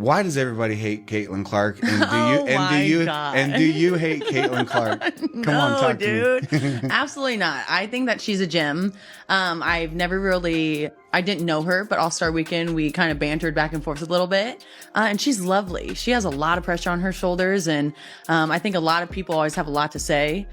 Why does everybody hate Caitlin Clark? And do you hate Caitlin Clark? Come on, talk dude. to me. Absolutely not. I think that she's a gem. I didn't know her, but All-Star Weekend, we kind of bantered back and forth a little bit. And she's lovely. She has a lot of pressure on her shoulders. And I think a lot of people always have a lot to say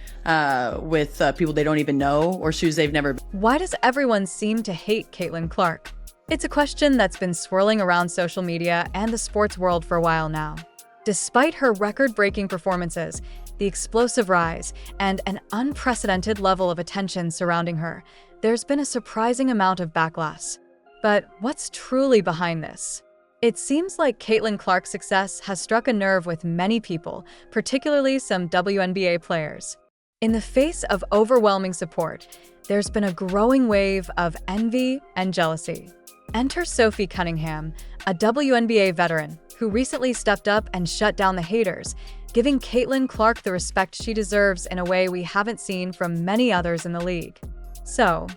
with people they don't even know or shoes they've never been. Why does everyone seem to hate Caitlin Clark? It's a question that's been swirling around social media and the sports world for a while now. Despite her record-breaking performances, the explosive rise, and an unprecedented level of attention surrounding her, there's been a surprising amount of backlash. But what's truly behind this? It seems like Caitlin Clark's success has struck a nerve with many people, particularly some WNBA players. In the face of overwhelming support, there's been a growing wave of envy and jealousy. Enter Sophie Cunningham, a WNBA veteran who recently stepped up and shut down the haters, giving Caitlin Clark the respect she deserves in a way we haven't seen from many others in the league. So,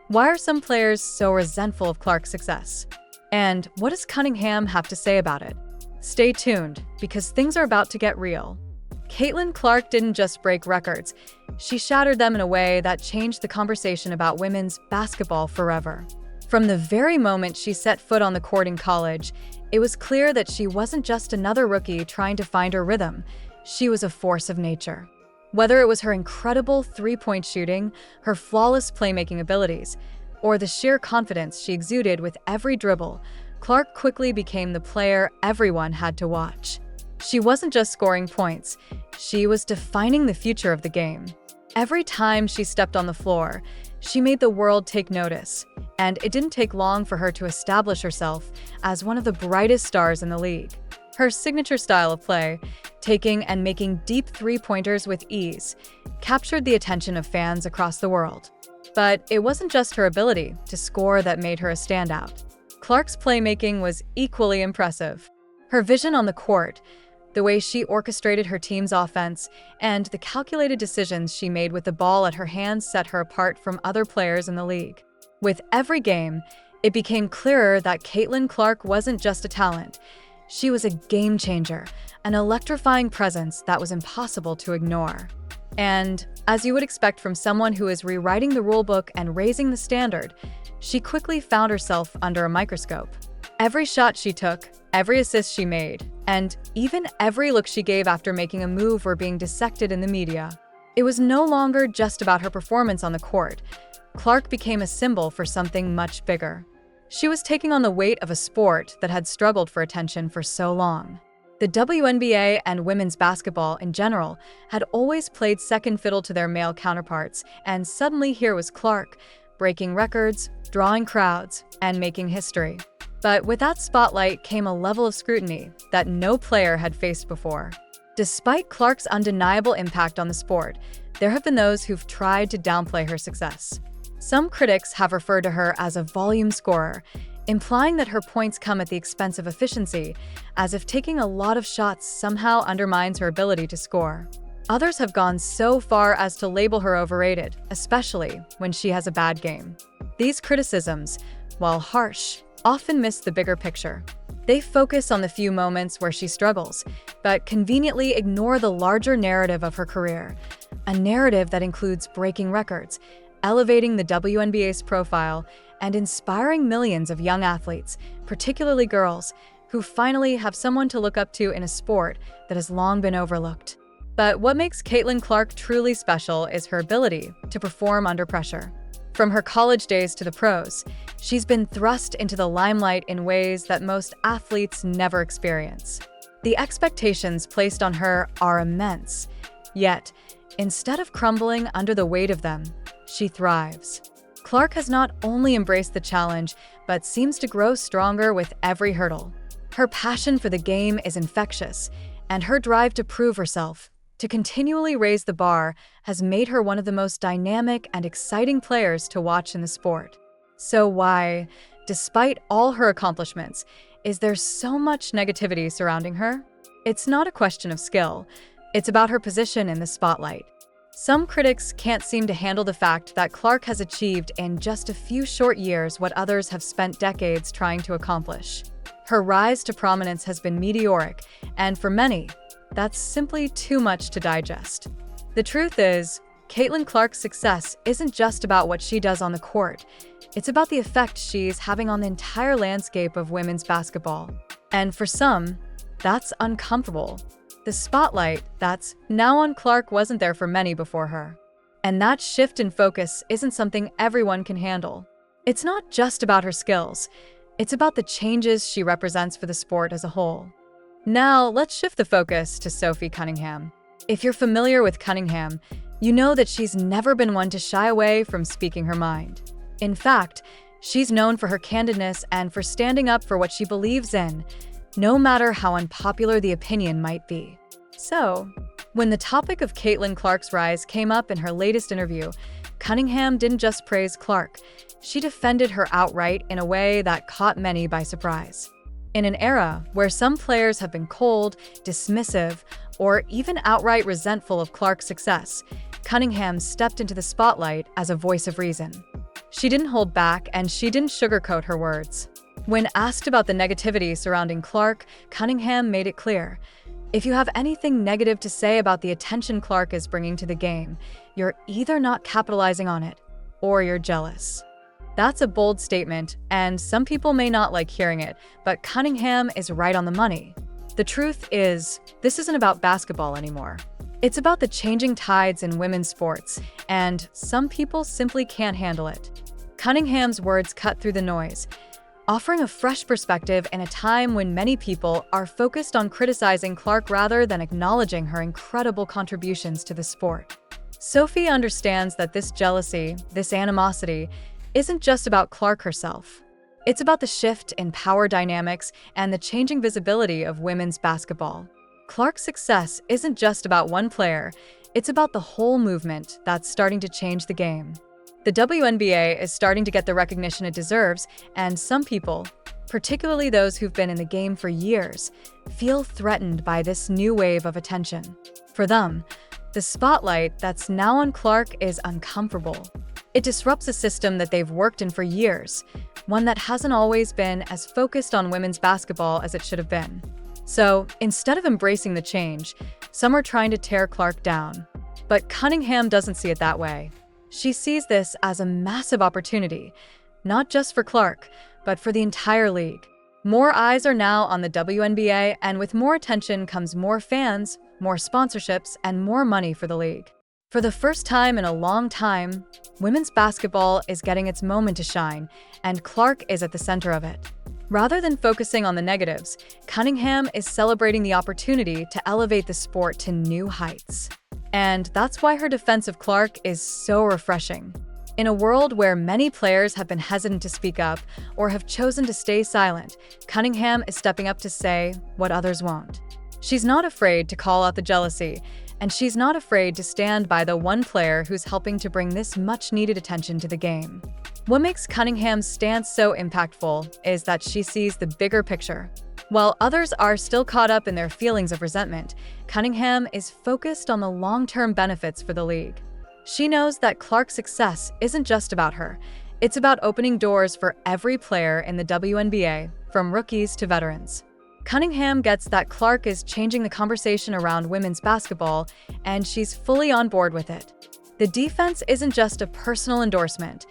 why are some players so resentful of Clark's success? And what does Cunningham have to say about it? Stay tuned, because things are about to get real. Caitlin Clark didn't just break records, she shattered them in a way that changed the conversation about women's basketball forever. From the very moment she set foot on the court in college, it was clear that she wasn't just another rookie trying to find her rhythm. She was a force of nature. Whether it was her incredible three-point shooting, her flawless playmaking abilities, or the sheer confidence she exuded with every dribble, Clark quickly became the player everyone had to watch. She wasn't just scoring points, she was defining the future of the game. Every time she stepped on the floor, she made the world take notice, and it didn't take long for her to establish herself as one of the brightest stars in the league. Her signature style of play, taking and making deep three-pointers with ease, captured the attention of fans across the world. But it wasn't just her ability to score that made her a standout. Clark's playmaking was equally impressive. Her vision on the court, the way she orchestrated her team's offense, and the calculated decisions she made with the ball at her hands set her apart from other players in the league. With every game, it became clearer that Caitlin Clark wasn't just a talent. She was a game changer, an electrifying presence that was impossible to ignore. And, as you would expect from someone who is rewriting the rulebook and raising the standard, she quickly found herself under a microscope. Every shot she took, every assist she made, and even every look she gave after making a move were being dissected in the media. It was no longer just about her performance on the court. Clark became a symbol for something much bigger. She was taking on the weight of a sport that had struggled for attention for so long. The WNBA and women's basketball in general had always played second fiddle to their male counterparts, and suddenly here was Clark, breaking records, drawing crowds, and making history. But with that spotlight came a level of scrutiny that no player had faced before. Despite Clark's undeniable impact on the sport, there have been those who've tried to downplay her success. Some critics have referred to her as a volume scorer, implying that her points come at the expense of efficiency, as if taking a lot of shots somehow undermines her ability to score. Others have gone so far as to label her overrated, especially when she has a bad game. These criticisms, while harsh, often miss the bigger picture. They focus on the few moments where she struggles, but conveniently ignore the larger narrative of her career, a narrative that includes breaking records, elevating the WNBA's profile, and inspiring millions of young athletes, particularly girls, who finally have someone to look up to in a sport that has long been overlooked. But what makes Caitlin Clark truly special is her ability to perform under pressure. From her college days to the pros, she's been thrust into the limelight in ways that most athletes never experience. The expectations placed on her are immense, yet, instead of crumbling under the weight of them, she thrives. Clark has not only embraced the challenge, but seems to grow stronger with every hurdle. Her passion for the game is infectious, and her drive to prove herself, to continually raise the bar, has made her one of the most dynamic and exciting players to watch in the sport. So why, despite all her accomplishments, is there so much negativity surrounding her? It's not a question of skill. It's about her position in the spotlight. Some critics can't seem to handle the fact that Clark has achieved in just a few short years what others have spent decades trying to accomplish. Her rise to prominence has been meteoric, and for many, that's simply too much to digest. The truth is, Caitlin Clark's success isn't just about what she does on the court. It's about the effect she's having on the entire landscape of women's basketball. And for some, that's uncomfortable. The spotlight that's now on Clark wasn't there for many before her. And that shift in focus isn't something everyone can handle. It's not just about her skills. It's about the changes she represents for the sport as a whole. Now, let's shift the focus to Sophie Cunningham. If you're familiar with Cunningham, you know that she's never been one to shy away from speaking her mind. In fact, she's known for her candidness and for standing up for what she believes in, no matter how unpopular the opinion might be. So, when the topic of Caitlin Clark's rise came up in her latest interview, Cunningham didn't just praise Clark, she defended her outright in a way that caught many by surprise. In an era where some players have been cold, dismissive, or even outright resentful of Clark's success, Cunningham stepped into the spotlight as a voice of reason. She didn't hold back, and she didn't sugarcoat her words. When asked about the negativity surrounding Clark, Cunningham made it clear, if you have anything negative to say about the attention Clark is bringing to the game, you're either not capitalizing on it, or you're jealous. That's a bold statement, and some people may not like hearing it, but Cunningham is right on the money. The truth is, this isn't about basketball anymore. It's about the changing tides in women's sports, and some people simply can't handle it. Cunningham's words cut through the noise, offering a fresh perspective in a time when many people are focused on criticizing Clark rather than acknowledging her incredible contributions to the sport. Sophie understands that this jealousy, this animosity, isn't just about Clark herself. It's about the shift in power dynamics and the changing visibility of women's basketball. Clark's success isn't just about one player, it's about the whole movement that's starting to change the game. The WNBA is starting to get the recognition it deserves, and some people, particularly those who've been in the game for years, feel threatened by this new wave of attention. For them, the spotlight that's now on Clark is uncomfortable. It disrupts a system that they've worked in for years, one that hasn't always been as focused on women's basketball as it should have been. So, instead of embracing the change, some are trying to tear Clark down. But Cunningham doesn't see it that way. She sees this as a massive opportunity, not just for Clark, but for the entire league. More eyes are now on the WNBA, and with more attention comes more fans, more sponsorships, and more money for the league. For the first time in a long time, women's basketball is getting its moment to shine, and Clark is at the center of it. Rather than focusing on the negatives, Cunningham is celebrating the opportunity to elevate the sport to new heights. And that's why her defense of Clark is so refreshing. In a world where many players have been hesitant to speak up or have chosen to stay silent, Cunningham is stepping up to say what others won't. She's not afraid to call out the jealousy, and she's not afraid to stand by the one player who's helping to bring this much-needed attention to the game. What makes Cunningham's stance so impactful is that she sees the bigger picture. While others are still caught up in their feelings of resentment, Cunningham is focused on the long-term benefits for the league. She knows that Clark's success isn't just about her. It's about opening doors for every player in the WNBA, from rookies to veterans. Cunningham gets that Clark is changing the conversation around women's basketball, and she's fully on board with it. The defense isn't just a personal endorsement.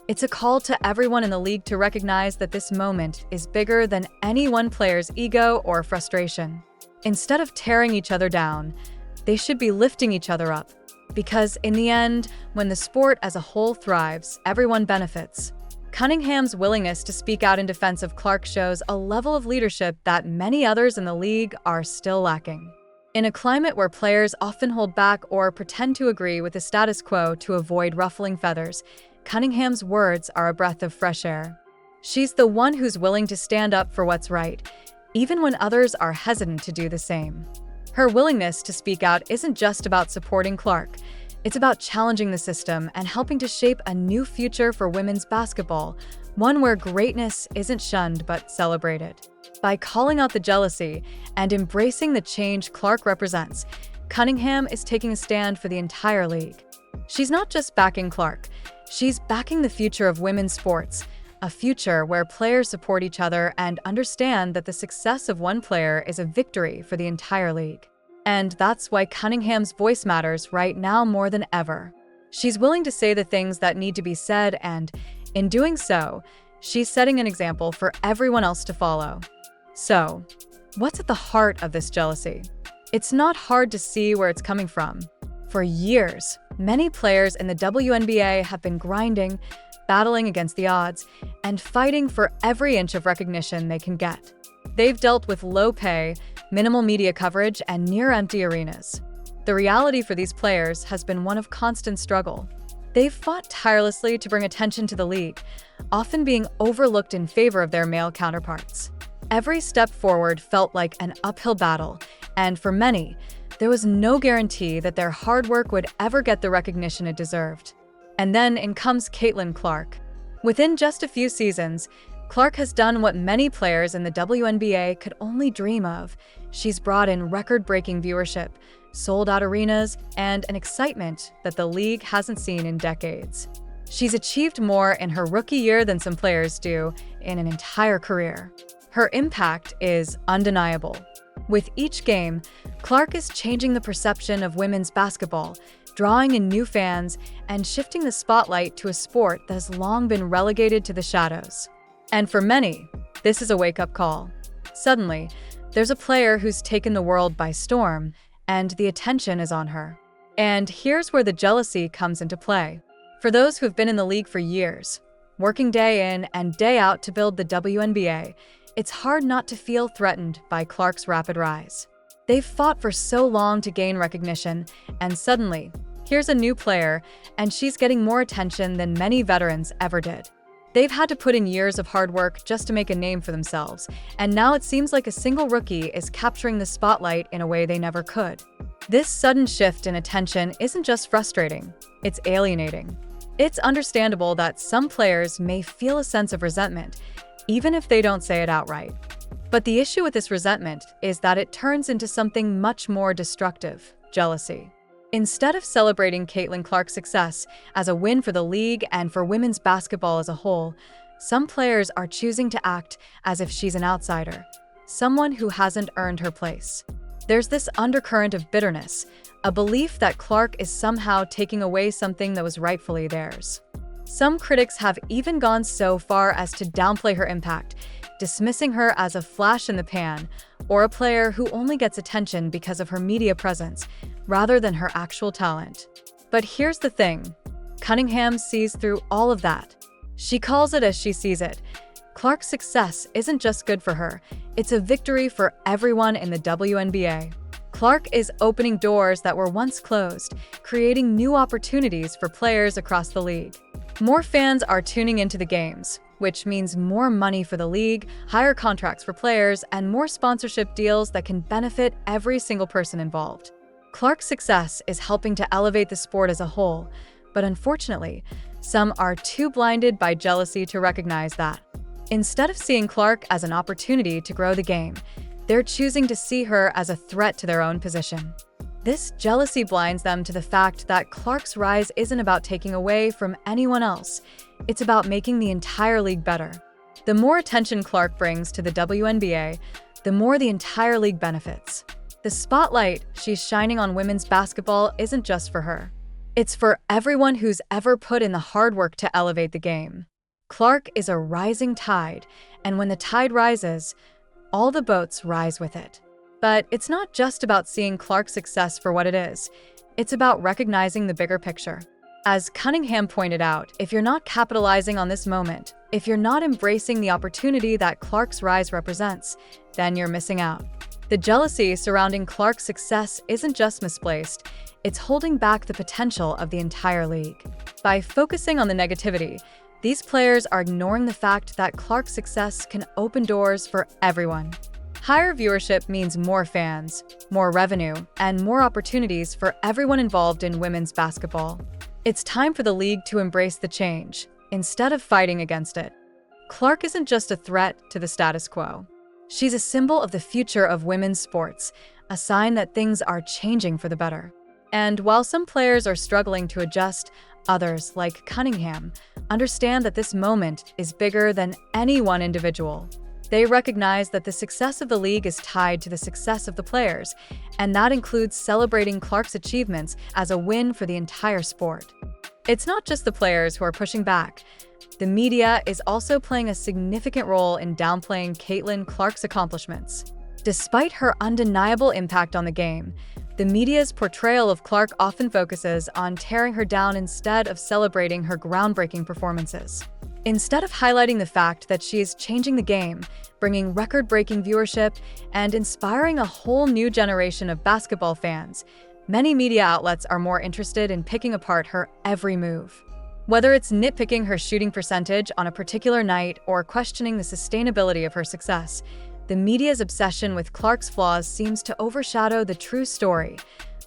It's a call to everyone in the league to recognize that this moment is bigger than any one player's ego or frustration. Instead of tearing each other down, they should be lifting each other up. Because in the end, when the sport as a whole thrives, everyone benefits. Cunningham's willingness to speak out in defense of Clark shows a level of leadership that many others in the league are still lacking. In a climate where players often hold back or pretend to agree with the status quo to avoid ruffling feathers, Cunningham's words are a breath of fresh air. She's the one who's willing to stand up for what's right, even when others are hesitant to do the same. Her willingness to speak out isn't just about supporting Clark. It's about challenging the system and helping to shape a new future for women's basketball, one where greatness isn't shunned but celebrated. By calling out the jealousy and embracing the change Clark represents, Cunningham is taking a stand for the entire league. She's not just backing Clark, she's backing the future of women's sports, a future where players support each other and understand that the success of one player is a victory for the entire league. And that's why Cunningham's voice matters right now more than ever. She's willing to say the things that need to be said, and in doing so, she's setting an example for everyone else to follow. So, what's at the heart of this jealousy? It's not hard to see where it's coming from. For years, many players in the WNBA have been grinding, battling against the odds, and fighting for every inch of recognition they can get. They've dealt with low pay, minimal media coverage, and near-empty arenas. The reality for these players has been one of constant struggle. They've fought tirelessly to bring attention to the league, often being overlooked in favor of their male counterparts. Every step forward felt like an uphill battle, and for many, there was no guarantee that their hard work would ever get the recognition it deserved. And then in comes Camillin Clark. Within just a few seasons, Clark has done what many players in the WNBA could only dream of. She's brought in record-breaking viewership, sold-out arenas, and an excitement that the league hasn't seen in decades. She's achieved more in her rookie year than some players do in an entire career. Her impact is undeniable. With each game, Clark is changing the perception of women's basketball, drawing in new fans, and shifting the spotlight to a sport that has long been relegated to the shadows. And for many, this is a wake-up call. Suddenly, there's a player who's taken the world by storm, and the attention is on her. And here's where the jealousy comes into play. For those who have been in the league for years, working day in and day out to build the WNBA, it's hard not to feel threatened by Clark's rapid rise. They've fought for so long to gain recognition, and suddenly, here's a new player, and she's getting more attention than many veterans ever did. They've had to put in years of hard work just to make a name for themselves, and now it seems like a single rookie is capturing the spotlight in a way they never could. This sudden shift in attention isn't just frustrating, it's alienating. It's understandable that some players may feel a sense of resentment, even if they don't say it outright. But the issue with this resentment is that it turns into something much more destructive: jealousy. Instead of celebrating Camillin Clark's success as a win for the league and for women's basketball as a whole, some players are choosing to act as if she's an outsider, someone who hasn't earned her place. There's this undercurrent of bitterness, a belief that Clark is somehow taking away something that was rightfully theirs. Some critics have even gone so far as to downplay her impact, dismissing her as a flash in the pan or a player who only gets attention because of her media presence, rather than her actual talent. But here's the thing: Cunningham sees through all of that. She calls it as she sees it. Clark's success isn't just good for her, it's a victory for everyone in the WNBA. Clark is opening doors that were once closed, creating new opportunities for players across the league. More fans are tuning into the games, which means more money for the league, higher contracts for players, and more sponsorship deals that can benefit every single person involved. Clark's success is helping to elevate the sport as a whole, but unfortunately, some are too blinded by jealousy to recognize that. Instead of seeing Clark as an opportunity to grow the game, they're choosing to see her as a threat to their own position. This jealousy blinds them to the fact that Clark's rise isn't about taking away from anyone else, it's about making the entire league better. The more attention Clark brings to the WNBA, the more the entire league benefits. The spotlight she's shining on women's basketball isn't just for her. It's for everyone who's ever put in the hard work to elevate the game. Clark is a rising tide, and when the tide rises, all the boats rise with it. But it's not just about seeing Clark's success for what it is. It's about recognizing the bigger picture. As Cunningham pointed out, if you're not capitalizing on this moment, if you're not embracing the opportunity that Clark's rise represents, then you're missing out. The jealousy surrounding Clark's success isn't just misplaced, it's holding back the potential of the entire league. By focusing on the negativity, these players are ignoring the fact that Clark's success can open doors for everyone. Higher viewership means more fans, more revenue, and more opportunities for everyone involved in women's basketball. It's time for the league to embrace the change, instead of fighting against it. Clark isn't just a threat to the status quo. She's a symbol of the future of women's sports, a sign that things are changing for the better. And while some players are struggling to adjust, Others, like Cunningham, understand that this moment is bigger than any one individual. They recognize that the success of the league is tied to the success of the players, and that includes celebrating Clark's achievements as a win for the entire sport. It's not just the players who are pushing back. The media is also playing a significant role in downplaying Camillin Clark's accomplishments. Despite her undeniable impact on the game, the media's portrayal of Clark often focuses on tearing her down instead of celebrating her groundbreaking performances. Instead of highlighting the fact that she is changing the game, bringing record-breaking viewership, and inspiring a whole new generation of basketball fans, many media outlets are more interested in picking apart her every move. Whether it's nitpicking her shooting percentage on a particular night or questioning the sustainability of her success, the media's obsession with Clark's flaws seems to overshadow the true story,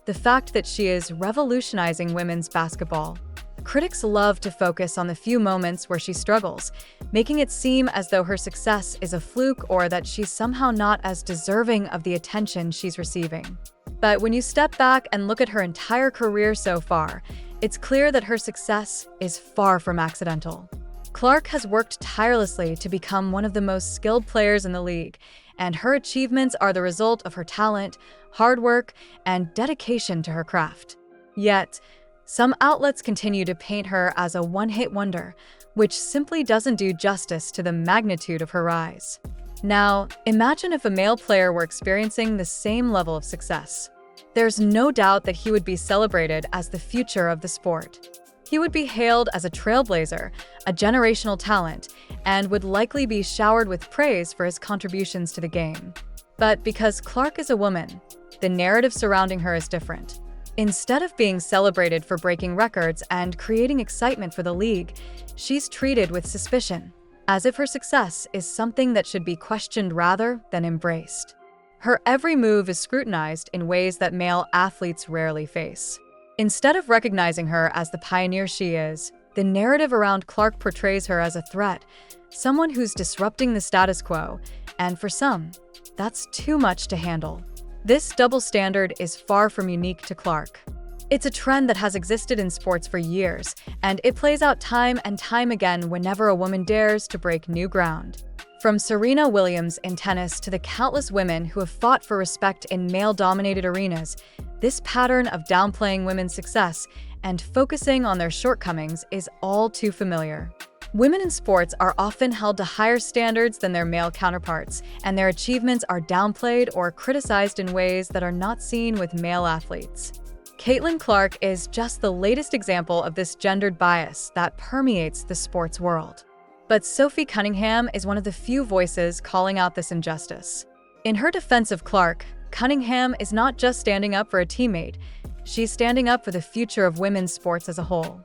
the fact that she is revolutionizing women's basketball. Critics love to focus on the few moments where she struggles, making it seem as though her success is a fluke or that she's somehow not as deserving of the attention she's receiving. But when you step back and look at her entire career so far, it's clear that her success is far from accidental. Clark has worked tirelessly to become one of the most skilled players in the league, and her achievements are the result of her talent, hard work, and dedication to her craft. Yet, some outlets continue to paint her as a one-hit wonder, which simply doesn't do justice to the magnitude of her rise. Now, imagine if a male player were experiencing the same level of success. There's no doubt that he would be celebrated as the future of the sport. He would be hailed as a trailblazer, a generational talent, and would likely be showered with praise for his contributions to the game. But because Clark is a woman, the narrative surrounding her is different. Instead of being celebrated for breaking records and creating excitement for the league, she's treated with suspicion, as if her success is something that should be questioned rather than embraced. Her every move is scrutinized in ways that male athletes rarely face. Instead of recognizing her as the pioneer she is, the narrative around Clark portrays her as a threat, someone who's disrupting the status quo, and for some, that's too much to handle. This double standard is far from unique to Clark. It's a trend that has existed in sports for years, and it plays out time and time again whenever a woman dares to break new ground. From Serena Williams in tennis to the countless women who have fought for respect in male-dominated arenas, this pattern of downplaying women's success and focusing on their shortcomings is all too familiar. Women in sports are often held to higher standards than their male counterparts, and their achievements are downplayed or criticized in ways that are not seen with male athletes. Camillin Clark is just the latest example of this gendered bias that permeates the sports world. But Sophie Cunningham is one of the few voices calling out this injustice. In her defense of Clark, Cunningham is not just standing up for a teammate, she's standing up for the future of women's sports as a whole.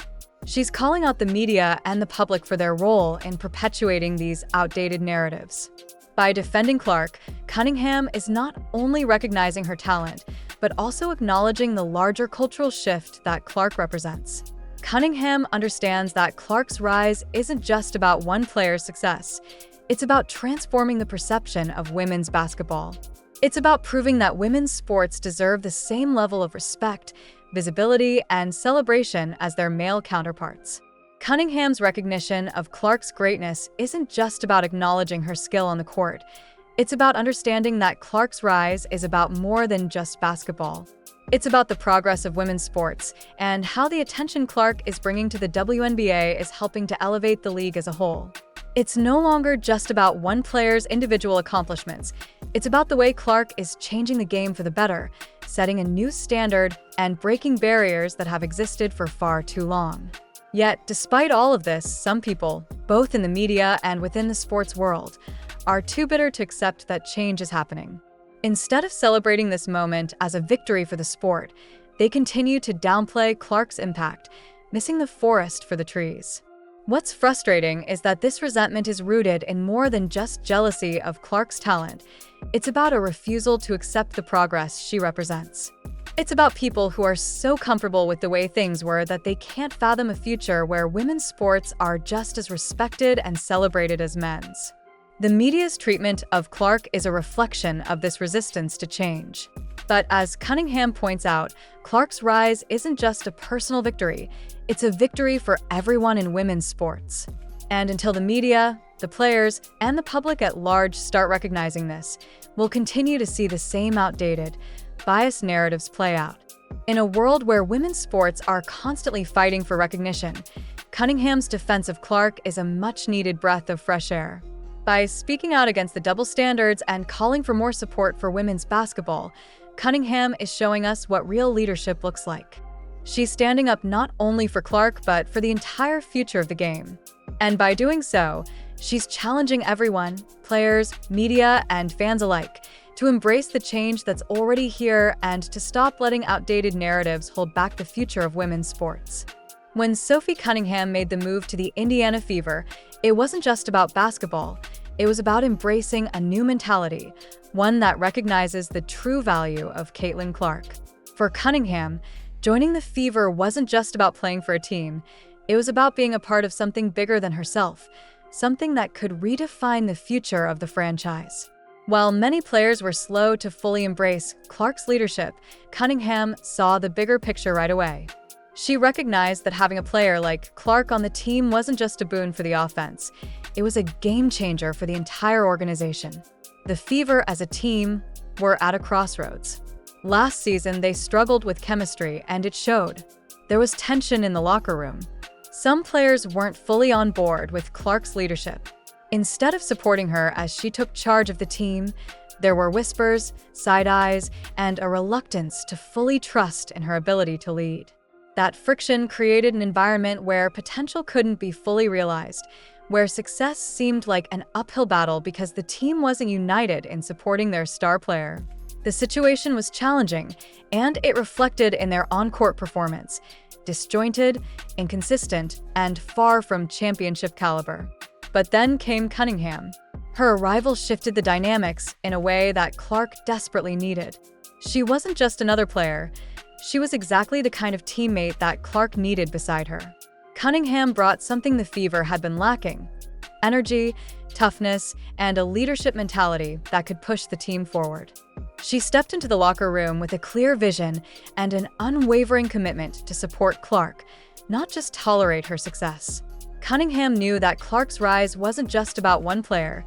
She's calling out the media and the public for their role in perpetuating these outdated narratives. By defending Clark, Cunningham is not only recognizing her talent, but also acknowledging the larger cultural shift that Clark represents. Cunningham understands that Clark's rise isn't just about one player's success. It's about transforming the perception of women's basketball. It's about proving that women's sports deserve the same level of respect, visibility, and celebration as their male counterparts. Cunningham's recognition of Clark's greatness isn't just about acknowledging her skill on the court. It's about understanding that Clark's rise is about more than just basketball. It's about the progress of women's sports and how the attention Clark is bringing to the WNBA is helping to elevate the league as a whole. It's no longer just about one player's individual accomplishments. It's about the way Clark is changing the game for the better, setting a new standard and breaking barriers that have existed for far too long. Yet, despite all of this, some people, both in the media and within the sports world, are too bitter to accept that change is happening. Instead of celebrating this moment as a victory for the sport, they continue to downplay Clark's impact, missing the forest for the trees. What's frustrating is that this resentment is rooted in more than just jealousy of Clark's talent. It's about a refusal to accept the progress she represents. It's about people who are so comfortable with the way things were that they can't fathom a future where women's sports are just as respected and celebrated as men's. The media's treatment of Clark is a reflection of this resistance to change. But as Cunningham points out, Clark's rise isn't just a personal victory, it's a victory for everyone in women's sports. And until the media, the players, and the public at large start recognizing this, we'll continue to see the same outdated, biased narratives play out. In a world where women's sports are constantly fighting for recognition, Cunningham's defense of Clark is a much-needed breath of fresh air. By speaking out against the double standards and calling for more support for women's basketball, Cunningham is showing us what real leadership looks like. She's standing up not only for Clark, but for the entire future of the game. And by doing so, she's challenging everyone, players, media, and fans alike, to embrace the change that's already here and to stop letting outdated narratives hold back the future of women's sports. When Sophie Cunningham made the move to the Indiana Fever, it wasn't just about basketball. It was about embracing a new mentality, one that recognizes the true value of Camillin Clark. For Cunningham, joining the Fever wasn't just about playing for a team. It was about being a part of something bigger than herself, something that could redefine the future of the franchise. While many players were slow to fully embrace Clark's leadership, Cunningham saw the bigger picture right away. She recognized that having a player like Clark on the team wasn't just a boon for the offense. It was a game changer for the entire organization. The Fever as a team were at a crossroads. Last season, they struggled with chemistry, and it showed. There was tension in the locker room. Some players weren't fully on board with Clark's leadership. Instead of supporting her as she took charge of the team, there were whispers, side eyes, and a reluctance to fully trust in her ability to lead. That friction created an environment where potential couldn't be fully realized, where success seemed like an uphill battle because the team wasn't united in supporting their star player. The situation was challenging, and it reflected in their on-court performance, disjointed, inconsistent, and far from championship caliber. But then came Cunningham. Her arrival shifted the dynamics in a way that Clark desperately needed. She wasn't just another player. She was exactly the kind of teammate that Clark needed beside her. Cunningham brought something the Fever had been lacking: energy, toughness, and a leadership mentality that could push the team forward. She stepped into the locker room with a clear vision and an unwavering commitment to support Clark, not just tolerate her success. Cunningham knew that Clark's rise wasn't just about one player.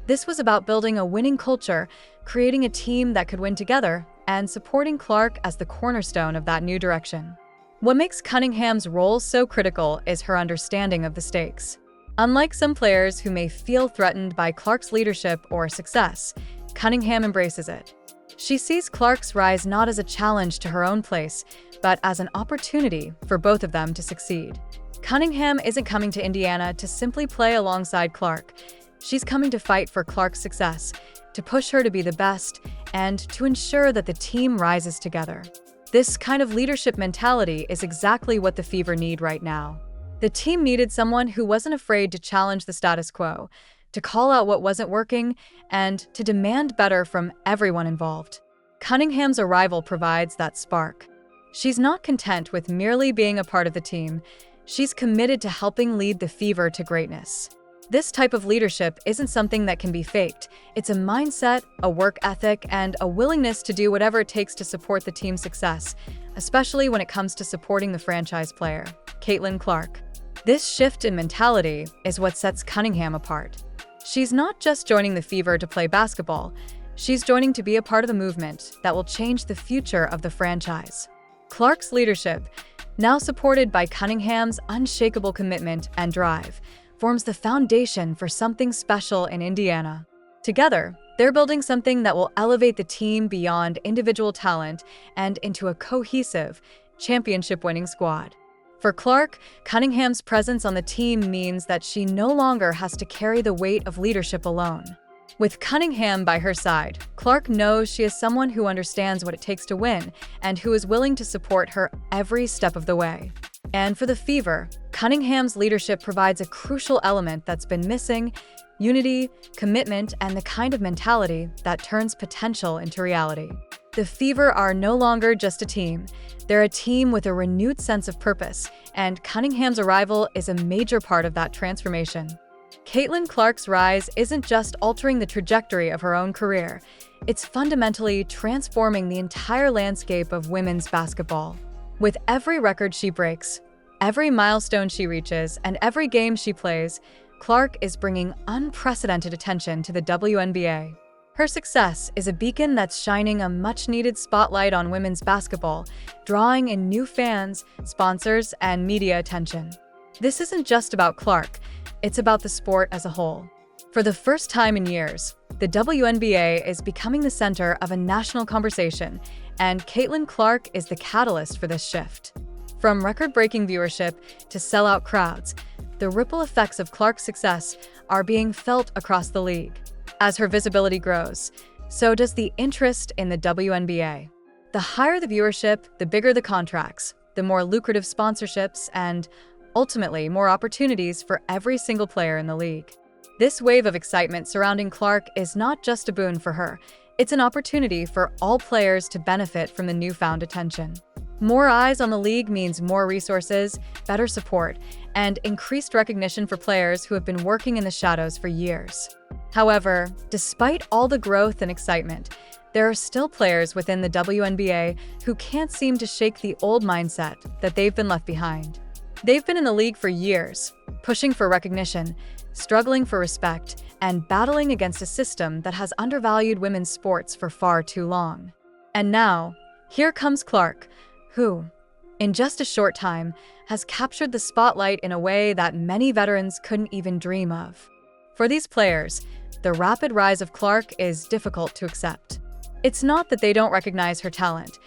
This was about building a winning culture, creating a team that could win together, and supporting Clark as the cornerstone of that new direction. What makes Cunningham's role so critical is her understanding of the stakes. Unlike some players who may feel threatened by Clark's leadership or success, Cunningham embraces it. She sees Clark's rise not as a challenge to her own place, but as an opportunity for both of them to succeed. Cunningham isn't coming to Indiana to simply play alongside Clark. She's coming to fight for Clark's success, to push her to be the best, and to ensure that the team rises together. This kind of leadership mentality is exactly what the Fever need right now. The team needed someone who wasn't afraid to challenge the status quo, to call out what wasn't working, and to demand better from everyone involved. Cunningham's arrival provides that spark. She's not content with merely being a part of the team. She's committed to helping lead the Fever to greatness. This type of leadership isn't something that can be faked. It's a mindset, a work ethic, and a willingness to do whatever it takes to support the team's success, especially when it comes to supporting the franchise player, Camillin Clark. This shift in mentality is what sets Cunningham apart. She's not just joining the Fever to play basketball. She's joining to be a part of a movement that will change the future of the franchise. Clark's leadership, now supported by Cunningham's unshakable commitment and drive, forms the foundation for something special in Indiana. Together, they're building something that will elevate the team beyond individual talent and into a cohesive, championship-winning squad. For Clark, Cunningham's presence on the team means that she no longer has to carry the weight of leadership alone. With Cunningham by her side, Clark knows she is someone who understands what it takes to win and who is willing to support her every step of the way. And for the Fever, Cunningham's leadership provides a crucial element that's been missing: unity, commitment, and the kind of mentality that turns potential into reality. The Fever are no longer just a team. They're a team with a renewed sense of purpose, and Cunningham's arrival is a major part of that transformation. Caitlin Clark's rise isn't just altering the trajectory of her own career, it's fundamentally transforming the entire landscape of women's basketball. With every record she breaks, every milestone she reaches, and every game she plays, Clark is bringing unprecedented attention to the WNBA. Her success is a beacon that's shining a much-needed spotlight on women's basketball, drawing in new fans, sponsors, and media attention. This isn't just about Clark, it's about the sport as a whole. For the first time in years, the WNBA is becoming the center of a national conversation, and Caitlin Clark is the catalyst for this shift. From record-breaking viewership to sellout crowds, the ripple effects of Clark's success are being felt across the league. As her visibility grows, so does the interest in the WNBA. The higher the viewership, the bigger the contracts, the more lucrative sponsorships, and ultimately more opportunities for every single player in the league. This wave of excitement surrounding Clark is not just a boon for her, it's an opportunity for all players to benefit from the newfound attention. More eyes on the league means more resources, better support, and increased recognition for players who have been working in the shadows for years. However, despite all the growth and excitement, there are still players within the WNBA who can't seem to shake the old mindset that they've been left behind. They've been in the league for years, pushing for recognition, struggling for respect, and battling against a system that has undervalued women's sports for far too long. And now, here comes Clark, who, in just a short time, has captured the spotlight in a way that many veterans couldn't even dream of. For these players, the rapid rise of Clark is difficult to accept. It's not that they don't recognize her talent,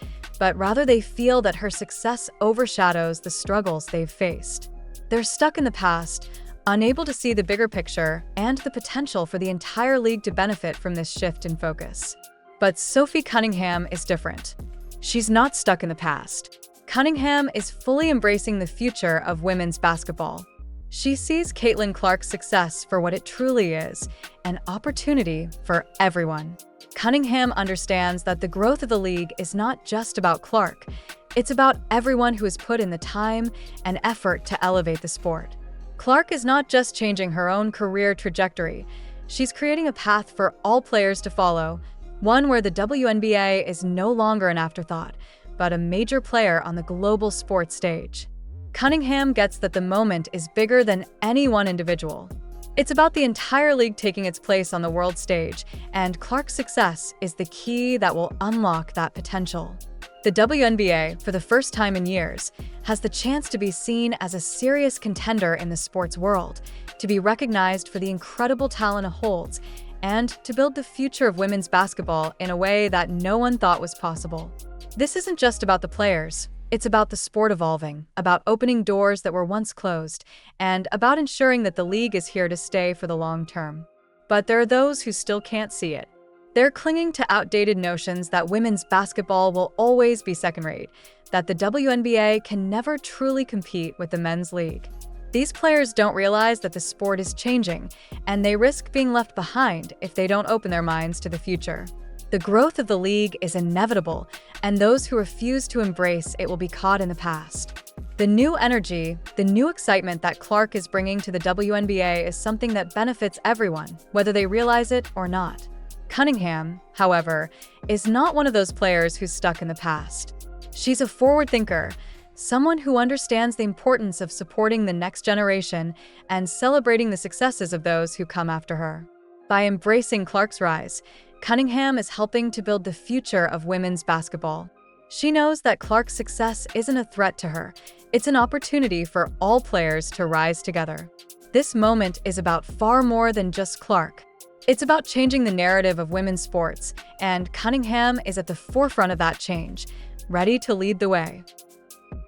but rather they feel that her success overshadows the struggles they've faced. They're stuck in the past, unable to see the bigger picture and the potential for the entire league to benefit from this shift in focus. But Sophie Cunningham is different. She's not stuck in the past. Cunningham is fully embracing the future of women's basketball. She sees Caitlin Clark's success for what it truly is, an opportunity for everyone. Cunningham understands that the growth of the league is not just about Clark. It's about everyone who has put in the time and effort to elevate the sport. Clark is not just changing her own career trajectory. She's creating a path for all players to follow, one where the WNBA is no longer an afterthought, but a major player on the global sports stage. Cunningham gets that the moment is bigger than any one individual. It's about the entire league taking its place on the world stage, and Clark's success is the key that will unlock that potential. The WNBA, for the first time in years, has the chance to be seen as a serious contender in the sports world, to be recognized for the incredible talent it holds, and to build the future of women's basketball in a way that no one thought was possible. This isn't just about the players. It's about the sport evolving, about opening doors that were once closed, and about ensuring that the league is here to stay for the long term. But there are those who still can't see it. They're clinging to outdated notions that women's basketball will always be second-rate, that the WNBA can never truly compete with the men's league. These players don't realize that the sport is changing, and they risk being left behind if they don't open their minds to the future. The growth of the league is inevitable, and those who refuse to embrace it will be caught in the past. The new energy, the new excitement that Clark is bringing to the WNBA is something that benefits everyone, whether they realize it or not. Cunningham, however, is not one of those players who's stuck in the past. She's a forward thinker, someone who understands the importance of supporting the next generation and celebrating the successes of those who come after her. By embracing Clark's rise, Cunningham is helping to build the future of women's basketball. She knows that Clark's success isn't a threat to her. It's an opportunity for all players to rise together. This moment is about far more than just Clark. It's about changing the narrative of women's sports, and Cunningham is at the forefront of that change, ready to lead the way.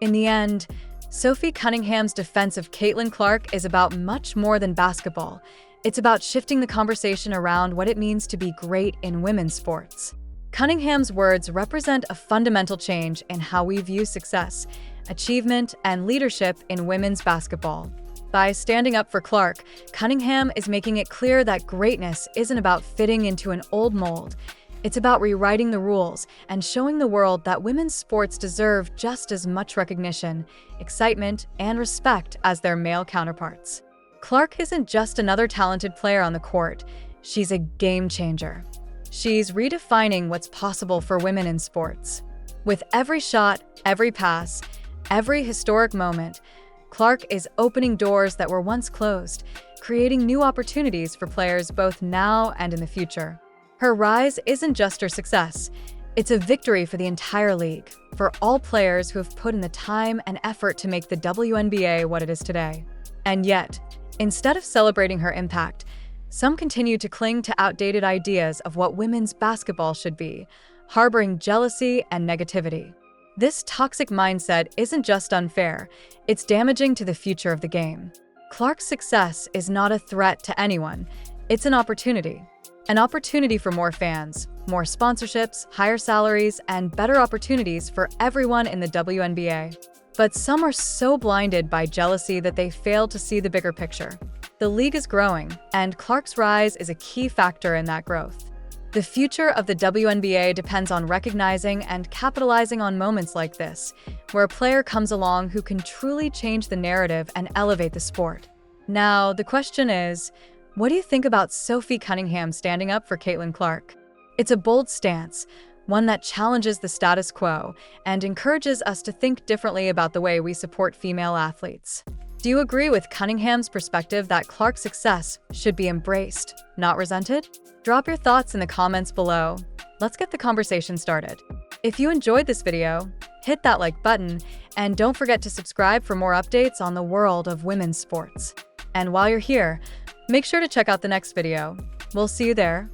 In the end, Sophie Cunningham's defense of Caitlin Clark is about much more than basketball. It's about shifting the conversation around what it means to be great in women's sports. Cunningham's words represent a fundamental change in how we view success, achievement, and leadership in women's basketball. By standing up for Clark, Cunningham is making it clear that greatness isn't about fitting into an old mold. It's about rewriting the rules and showing the world that women's sports deserve just as much recognition, excitement, and respect as their male counterparts. Clark isn't just another talented player on the court, she's a game changer. She's redefining what's possible for women in sports. With every shot, every pass, every historic moment, Clark is opening doors that were once closed, creating new opportunities for players both now and in the future. Her rise isn't just her success, it's a victory for the entire league, for all players who have put in the time and effort to make the WNBA what it is today. And yet, instead of celebrating her impact, some continue to cling to outdated ideas of what women's basketball should be, harboring jealousy and negativity. This toxic mindset isn't just unfair, it's damaging to the future of the game. Clark's success is not a threat to anyone, it's an opportunity. An opportunity for more fans, more sponsorships, higher salaries, and better opportunities for everyone in the WNBA. But some are so blinded by jealousy that they fail to see the bigger picture. The league is growing, and Clark's rise is a key factor in that growth. The future of the WNBA depends on recognizing and capitalizing on moments like this, where a player comes along who can truly change the narrative and elevate the sport. Now, the question is, what do you think about Sophie Cunningham standing up for Camillin Clark? It's a bold stance, one that challenges the status quo and encourages us to think differently about the way we support female athletes. Do you agree with Cunningham's perspective that Clark's success should be embraced, not resented? Drop your thoughts in the comments below. Let's get the conversation started. If you enjoyed this video, hit that like button and don't forget to subscribe for more updates on the world of women's sports. And while you're here, make sure to check out the next video. We'll see you there.